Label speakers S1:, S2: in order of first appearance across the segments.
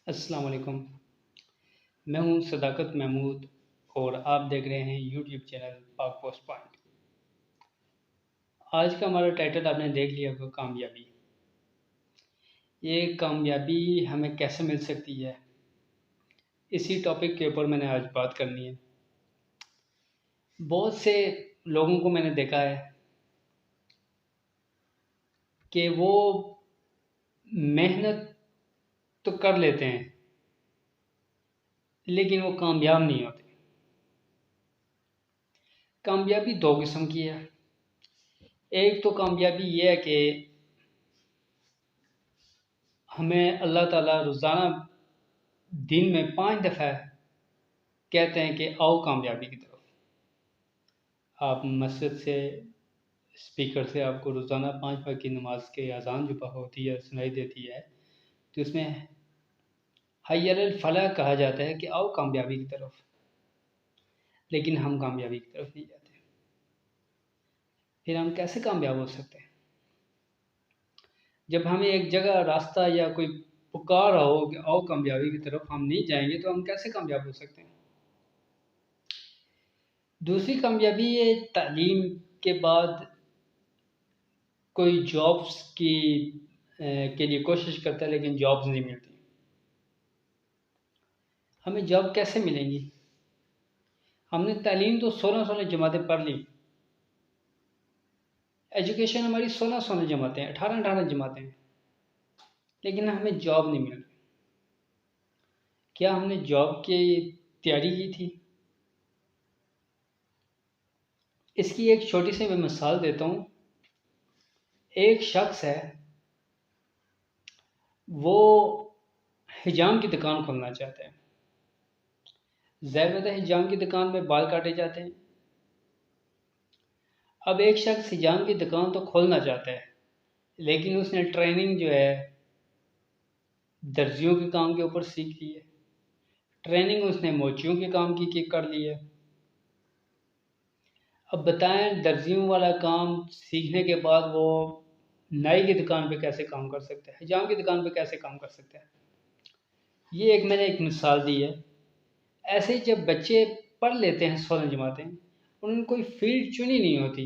S1: अस्सलाम वालेकुम। मैं हूँ सदाकत महमूद और आप देख रहे हैं यूट्यूब चैनल पाक पोस्ट पॉइंट। आज का हमारा टाइटल आपने देख लिया होगा, कामयाबी। ये कामयाबी हमें कैसे मिल सकती है, इसी टॉपिक के ऊपर मैंने आज बात करनी है। बहुत से लोगों को मैंने देखा है कि वो मेहनत तो कर लेते हैं लेकिन वो कामयाब नहीं होते। कामयाबी दो किस्म की है। एक तो कामयाबी ये है कि हमें अल्लाह ताला रोज़ाना दिन में 5 दफ़ा कहते हैं कि आओ कामयाबी की तरफ। आप मस्जिद से स्पीकर से आपको रोज़ाना 5 वक्त की नमाज के अजान जो होती है सुनाई देती है, तो उसमें हय्य अलल फलाह कहा जाता है कि आओ कामयाबी की तरफ। लेकिन हम कामयाबी की तरफ नहीं जाते। फिर हम कैसे कामयाब हो सकते हैं? जब हमें एक जगह रास्ता या कोई पुकार रहा हो कि आओ कामयाबी की तरफ, हम नहीं जाएंगे तो हम कैसे कामयाब हो सकते हैं? दूसरी कामयाबी ये तालीम के बाद कोई जॉब्स के लिए कोशिश करता है लेकिन जॉब्स नहीं मिलती। हमें जॉब कैसे मिलेंगी? हमने तालीम तो 16-16 जमातें पढ़ ली। एजुकेशन हमारी 16-16 जमातें, 18-18 जमातें हैं, लेकिन हमें जॉब नहीं मिल रही। क्या हमने जॉब की तैयारी की थी? इसकी एक छोटी सी मैं मिसाल देता हूँ। एक शख्स है, वो हिजाम की दुकान खोलना चाहता है। ज़ाहिर बात है, हिजाम की दुकान में बाल काटे जाते हैं। अब एक शख्स हिजाम की दुकान तो खोलना चाहता है, लेकिन उसने ट्रेनिंग जो है दर्जियों के काम के ऊपर सीख ली है। ट्रेनिंग उसने मोचियों के काम की कर ली है। अब बताएं, दर्जियों वाला काम सीखने के बाद वो नाई की दुकान पे कैसे काम कर सकता है, हिजाम की दुकान पे कैसे काम कर सकता है? ये मैंने एक मिसाल दी है। ऐसे ही जब बच्चे पढ़ लेते हैं 16 जमातें, उन्होंने कोई फील्ड चुनी नहीं होती,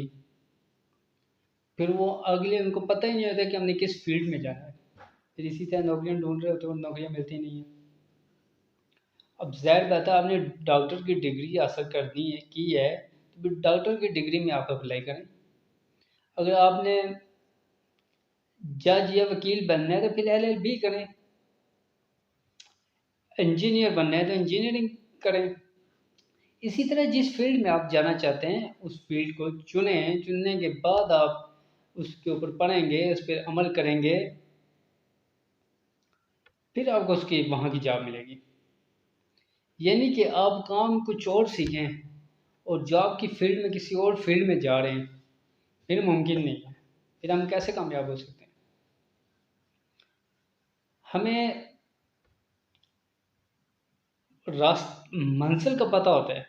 S1: फिर वो अगले उनको पता ही नहीं होता कि हमने किस फील्ड में जाना है। फिर इसी तरह नौकरियां ढूंढ रहे होते हैं और नौकरियां मिलती नहीं हैं। अब ज़ाहिर बात है, आपने डॉक्टर की डिग्री हासिल करनी है की है, तो फिर डॉक्टर की डिग्री में आप अप्लाई करें। अगर आपने जज या वकील बनना है तो फिर एलएलबी करें। इंजीनियर बनना है तो इंजीनियरिंग करें। इसी तरह जिस फील्ड में आप जाना चाहते हैं उस फील्ड को चुनें। चुनने के बाद आप उसके ऊपर पढ़ेंगे, उस पर अमल करेंगे, फिर आपको उसकी वहाँ की जॉब मिलेगी। यानी कि आप काम कुछ और सीखें और जॉब की फील्ड में किसी और फील्ड में जा रहे हैं, फिर मुमकिन नहीं है। फिर हम कैसे कामयाब हो सकते हैं? हमें मंजिल का पता होता है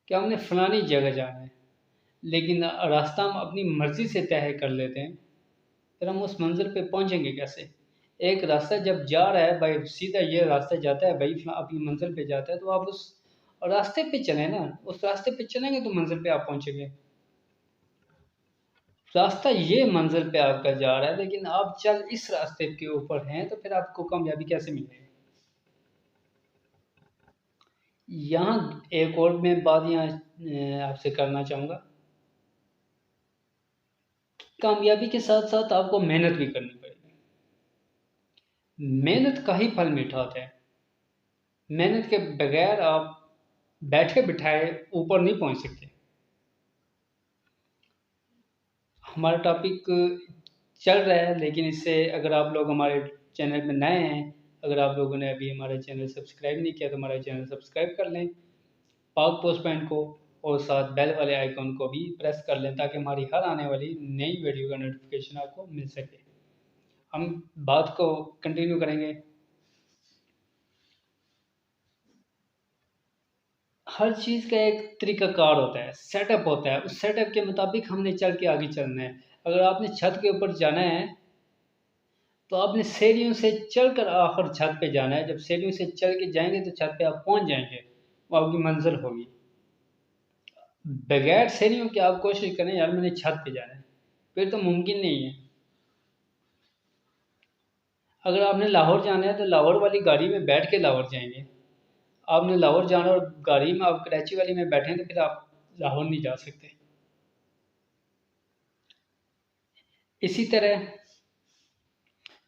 S1: कि हमने फलानी जगह जाना है, लेकिन रास्ता हम अपनी मर्ज़ी से तय कर लेते हैं, फिर हम उस मंजिल पे पहुंचेंगे कैसे? एक रास्ता जब जा रहा है भाई, सीधा ये रास्ता जाता है भाई अपनी मंजिल पे जाता है, तो आप उस रास्ते पे चलें ना। उस रास्ते पे चलेंगे तो मंजिल पे आप पहुंचेंगे। रास्ता ये मंजिल पे आपका जा रहा है, लेकिन आप चल इस रास्ते के ऊपर हैं, तो फिर आपको कामयाबी कैसे मिलेगी? यहाँ एक और मैं बात यहाँ आपसे करना चाहूँगा। कामयाबी के साथ साथ आपको मेहनत भी करनी पड़ेगी। मेहनत का ही फल मीठा होता है। मेहनत के बगैर आप बैठे बिठाए ऊपर नहीं पहुंच सकते। हमारा टॉपिक चल रहा है, लेकिन इससे अगर आप लोग हमारे चैनल में नए हैं, अगर आप लोगों ने अभी हमारा चैनल सब्सक्राइब नहीं किया तो हमारा चैनल सब्सक्राइब कर लें, पाक पोस्ट पॉइंट को, और साथ बेल वाले आइकन को भी प्रेस कर लें, ताकि हमारी हर आने वाली नई वीडियो का नोटिफिकेशन आपको मिल सके। हम बात को कंटिन्यू करेंगे। हर चीज़ का एक तरीक़ाकार होता है, सेटअप होता है। उस सेटअप के मुताबिक हमने चल के आगे चलना है। अगर आपने छत के ऊपर जाना है, तो आपने सीढ़ियों से चढ़कर आखिर छत पे जाना है। जब सीढ़ियों से चढ़ के जाएंगे तो छत पे आप पहुंच जाएंगे, वो आपकी मंजिल होगी। बगैर सीढ़ियों के आप कोशिश करें यार मैंने छत पे जाना है, फिर तो मुमकिन नहीं है। अगर आपने लाहौर जाना है तो लाहौर वाली गाड़ी में बैठ के लाहौर जाएंगे। आपने लाहौर जाना और गाड़ी में आप कराची वाली में बैठे तो फिर आप लाहौर नहीं जा सकते। इसी तरह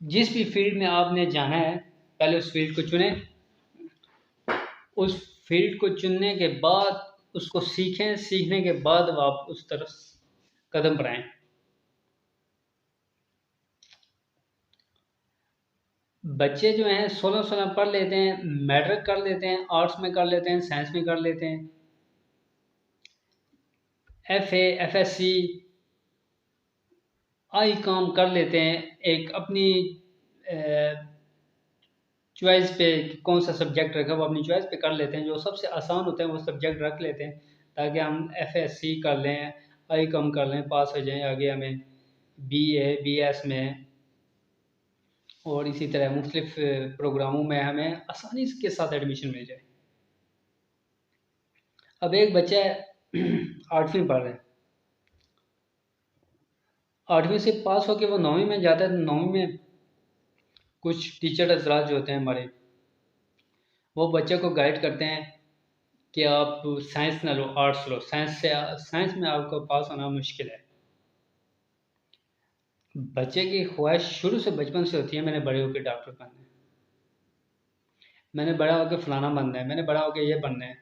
S1: जिस भी फील्ड में आपने जाना है, पहले उस फील्ड को चुनें। उस फील्ड को चुनने के बाद उसको सीखें, सीखने के बाद आप उस तरफ कदम बढ़ाएं। बच्चे जो हैं 16 पढ़ लेते हैं, मैट्रिक कर लेते हैं, आर्ट्स में कर लेते हैं, साइंस में कर लेते हैं, FA FSC आई काम कर लेते हैं, एक अपनी चॉइस पे कौन सा सब्जेक्ट रखा वो अपनी चॉइस पे कर लेते हैं। जो सबसे आसान होते हैं वो सब्जेक्ट रख लेते हैं ताकि हम FSC कर लें, आई कम कर लें, पास हो जाएं, आगे हमें BA BS में और इसी तरह मुख्तलिफ प्रोग्रामों में हमें आसानी के साथ एडमिशन मिल जाए। अब एक बच्चा 8वीं पढ़ रहा है, 8वीं से पास होकर वो 9वीं में जाता है। तो 9वीं में कुछ टीचर हजरात जो होते हैं हमारे, वो बच्चे को गाइड करते हैं कि आप साइंस ना लो, आर्ट्स लो। साइंस में आपको पास होना मुश्किल है। बच्चे की ख्वाहिश शुरू से बचपन से होती है मैंने बड़े होकर डॉक्टर बनना है, मैंने बड़ा होकर फलाना बनना है, मैंने बड़ा होकर ये बनना है।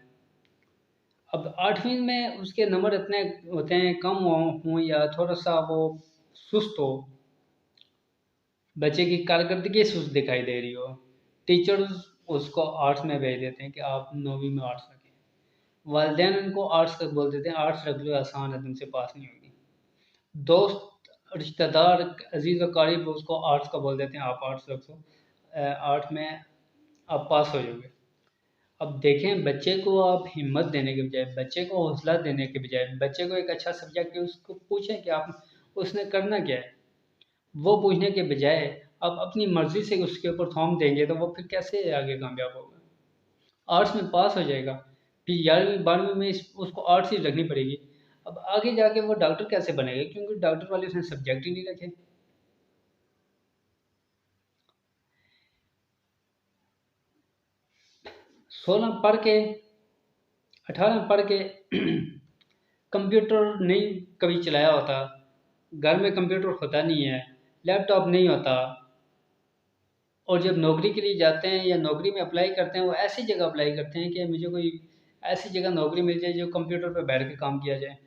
S1: अब 8वीं में उसके नंबर इतने होते हैं कम हों या थोड़ा सा वो सुस्त हो, बच्चे की कारकर्दगी सुस्त दिखाई दे रही हो, टीचर्स उसको आर्ट्स में भेज देते हैं कि आप 9वीं में आर्ट्स रखें। वालिदैन उनको आर्ट्स का बोल देते हैं, आर्ट्स रख लो, आसान है, तुमसे पास नहीं होगी। दोस्त रिश्तेदार अजीज़ व क़रीब उसको आर्ट्स का बोल देते हैं, आप आर्ट्स रखो, आर्ट में आप पास हो जाओगे। अब देखें, बच्चे को आप हिम्मत देने के बजाय, बच्चे को हौसला देने के बजाय, बच्चे को एक अच्छा सब्जेक्ट है उसको पूछें कि आप उसने करना क्या है, वो पूछने के बजाय आप अपनी मर्ज़ी से उसके ऊपर थॉम देंगे तो वो फिर कैसे आगे कामयाब होगा। आर्ट्स में पास हो जाएगा, फिर 11वीं 12वीं में उसको आर्ट्स ही रखनी पड़ेगी। अब आगे जाके वो डॉक्टर कैसे बनेगा, क्योंकि डॉक्टर वाले उसने सब्जेक्ट ही नहीं रखे। 16 पढ़ के 18 पढ़ के कंप्यूटर नहीं कभी चलाया होता, घर में कंप्यूटर होता नहीं है, लैपटॉप नहीं होता, और जब नौकरी के लिए जाते हैं या नौकरी में अप्लाई करते हैं वो ऐसी जगह अप्लाई करते हैं कि मुझे कोई ऐसी जगह नौकरी मिल जाए जो कंप्यूटर पर बैठ के काम किया जाए।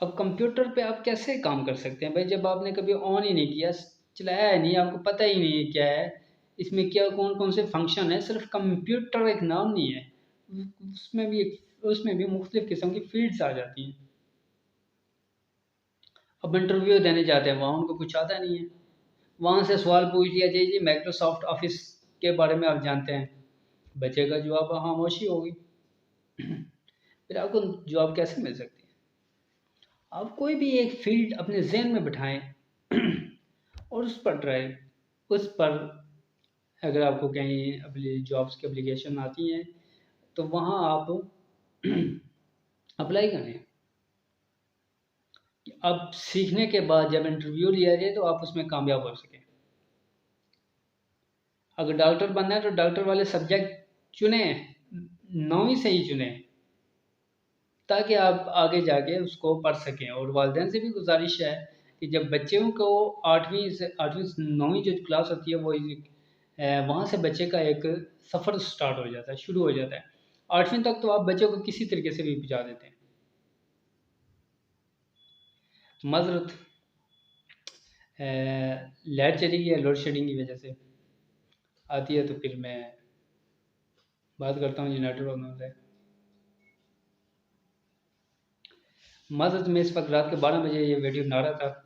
S1: अब कंप्यूटर पे आप कैसे काम कर सकते हैं भाई, जब आपने कभी ऑन ही नहीं किया, चलाया है नहीं, आपको पता ही नहीं है क्या है इसमें, क्या कौन कौन से फंक्शन है। सिर्फ कंप्यूटर एक नाम नहीं है, उसमें भी मुख्तलिफ किस्म की फील्ड्स आ जाती हैं। अब इंटरव्यू देने जाते हैं, वहाँ उनको कुछ आता नहीं है, वहाँ से सवाल पूछ लिया जाए जी माइक्रोसॉफ्ट ऑफिस के बारे में आप जानते हैं, बच्चे का जवाब खामोशी होगी। फिर आपको जवाब कैसे मिल सकती है। आप कोई भी एक फील्ड अपने जहन में बिठाएं और उस पर ट्राई, उस पर अगर आपको कहीं अपनी जॉब्स की एप्लीकेशन आती हैं तो वहाँ आप अप्लाई करें। अब सीखने के बाद जब इंटरव्यू लिया जाए तो आप उसमें कामयाब हो सकें। अगर डॉक्टर बनना है तो डॉक्टर वाले सब्जेक्ट चुने, 9वीं से ही चुने, ताकि आप आगे जाके उसको पढ़ सकें। और वालिदैन से भी गुजारिश है कि जब बच्चों को 8वीं से 9वीं जो क्लास होती है वो वहाँ से बच्चे का एक सफ़र स्टार्ट हो जाता है, शुरू हो जाता है। 8वीं तक तो आप बच्चों को किसी तरीके से भी पहुँचा देते हैं। मज़रत लाइट चली गई है, लोड शेडिंग की वजह से आती है, तो फिर मैं बात करता हूँ जनरेटर वालों से। मज़रत में इस वक्त रात के 12 बजे ये वीडियो बना रहा था,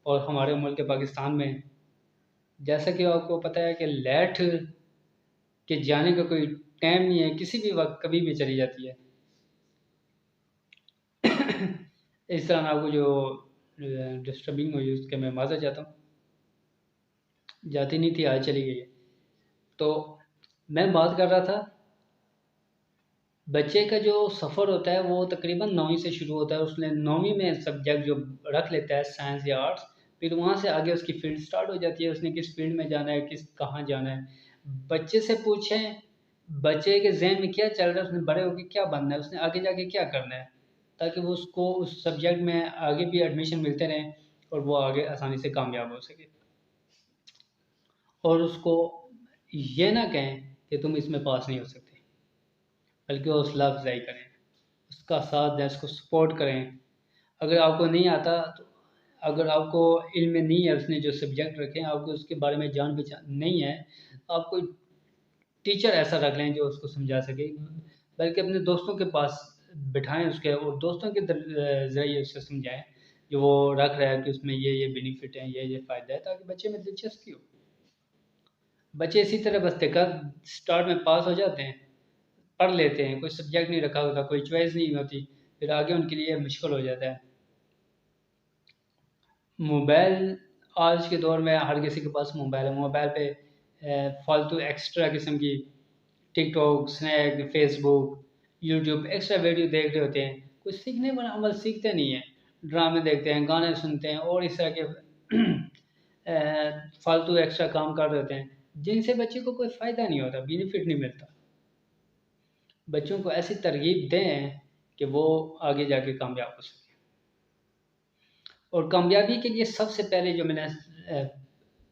S1: और हमारे मुल्क पाकिस्तान में जैसा कि आपको पता है कि लाइट के जाने का कोई टाइम नहीं है, किसी भी वक्त कभी भी चली जाती है। इस तरह आपको जो डिस्टर्बिंग हुई उसके मैं माज़रत चाहता हूँ। जाती नहीं थी, आज चली गई है। तो मैं बात कर रहा था, बच्चे का जो सफ़र होता है वो तकरीबन 9वीं से शुरू होता है। उसने 9वीं में सब्जेक्ट जो रख लेता है साइंस या आर्ट्स, फिर वहाँ से आगे उसकी फील्ड स्टार्ट हो जाती है, उसने किस फील्ड में जाना है, किस कहाँ जाना है। बच्चे से पूछें बच्चे के जहन में क्या चल रहा है, उसने बड़े होकर क्या बनना है, उसने आगे जाके क्या करना है, ताकि वो उसको उस सब्जेक्ट में आगे भी एडमिशन मिलते रहें और वो आगे आसानी से कामयाब हो सके। और उसको ये ना कहें कि तुम इसमें पास नहीं हो सकते, बल्कि हौसला अफजाई करें, उसका साथ दें, उसको सपोर्ट करें। अगर आपको नहीं आता तो, अगर आपको इल्म में नहीं है, उसने जो सब्जेक्ट रखे हैं आपको उसके बारे में जान पहचान नहीं है, तो आप कोई टीचर ऐसा रख लें जो उसको समझा सके, बल्कि अपने दोस्तों के पास बिठाएं उसके, और दोस्तों के ज़रिए उससे समझाएं जो वो रख रहा है कि उसमें ये बेनिफिट है, ये फ़ायदा है, ताकि बच्चे में दिलचस्पी हो। बच्चे इसी तरह बस देखकर स्टार्ट में पास हो जाते हैं, पढ़ लेते हैं, कोई सब्जेक्ट नहीं रखा होता, कोई चॉइस नहीं होती, फिर आगे उनके लिए मुश्किल हो जाता है। मोबाइल आज के दौर में हर किसी के पास मोबाइल है। मोबाइल पे फालतू एक्स्ट्रा किस्म की TikTok, snap, Facebook, YouTube extra video देख रहे होते हैं। कुछ सीखने वाला अमल सीखते नहीं है, ड्रामे देखते हैं, गाने सुनते हैं और इस तरह के फालतू एक्स्ट्रा काम कर रहे होते हैं, जिनसे बच्चे को कोई फ़ायदा नहीं होता, बेनिफिट नहीं मिलता। बच्चों को ऐसी तरगीब दें कि वो आगे जाके कामयाब हो सकें। और कामयाबी के लिए सबसे पहले जो मैंने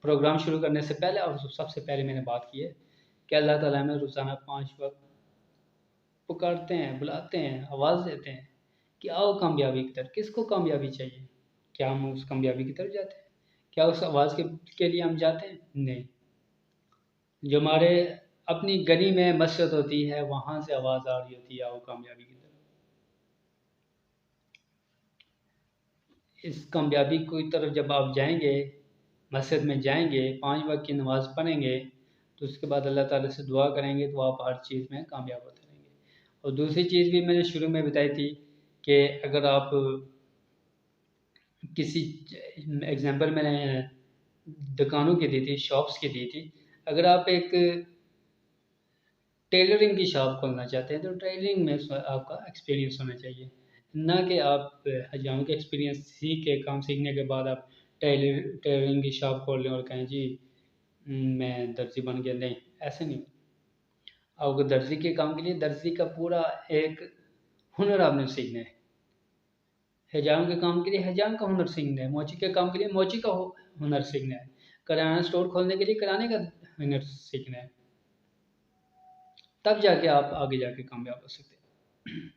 S1: प्रोग्राम शुरू करने से पहले और सबसे पहले मैंने बात की है कि अल्लाह ताला हमें रोज़ाना 5 वक्त पुकारते हैं, बुलाते हैं, आवाज़ देते हैं कि आओ कामयाबी की तरफ। किसको कामयाबी चाहिए? क्या हम उस कामयाबी की तरफ जाते हैं? क्या उस आवाज़ के लिए हम जाते हैं? नहीं। जो हमारे अपनी गली में मस्जिद होती है, वहाँ से आवाज़ आ रही होती है आओ कामयाबी की तरफ। इस कामयाबी की तरफ जब आप जाएंगे, मस्जिद में जाएंगे, 5 वक्त की नमाज़ पढ़ेंगे, तो उसके बाद अल्लाह ताला से दुआ करेंगे, तो आप हर चीज़ में कामयाब होते रहेंगे। और दूसरी चीज़ भी मैंने शुरू में बताई थी कि अगर आप किसी एग्जांपल मैंने दुकानों की दी थी, शॉप्स की दी थी। अगर आप एक टेलरिंग की शॉप खोलना चाहते हैं तो टेलरिंग में आपका एक्सपीरियंस होना चाहिए, ना कि आप हजारों के एक्सपीरियंस सीख के काम सीखने के बाद आप टेलरिंग की शॉप खोल लें और कहें जी मैं दर्जी बन गया। नहीं, ऐसे नहीं। आपको दर्जी के काम के लिए दर्जी का पूरा एक हुनर आपने सीखना है, हजाम के काम के लिए हजाम का हुनर सीखना है, मोची के काम के लिए मोची का हुनर सीखना है, किराना स्टोर खोलने के लिए किराने का हुनर सीखना है, तब जाके आप आगे जाके कामयाब हो सकते हैं।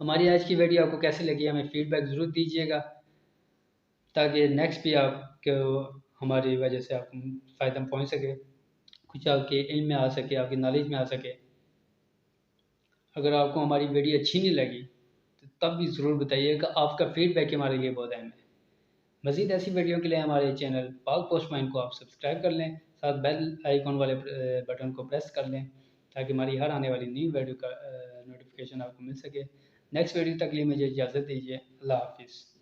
S1: हमारी आज की वीडियो आपको कैसी लगी, हमें फीडबैक ज़रूर दीजिएगा, ताकि नेक्स्ट भी आपको हमारी वजह से आपको फ़ायदा पहुँच सके, कुछ आपके इल्म में आ सके, आपकी नॉलेज में आ सके। अगर आपको हमारी वीडियो अच्छी नहीं लगी तो तब भी ज़रूर बताइएगा, आपका फीडबैक हमारे लिए बहुत अहम है। मज़ीद ऐसी वीडियो के लिए हमारे चैनल पाक पोस्ट पॉइंट को आप सब्सक्राइब कर लें, साथ बेल आइकॉन वाले बटन को प्रेस कर लें, ताकि हमारी हर आने वाली नई वीडियो का नोटिफिकेशन आपको मिल सके। नेक्स्ट वीडियो तक लिए मुझे इजाज़त दीजिए। अल्लाह हाफिज़।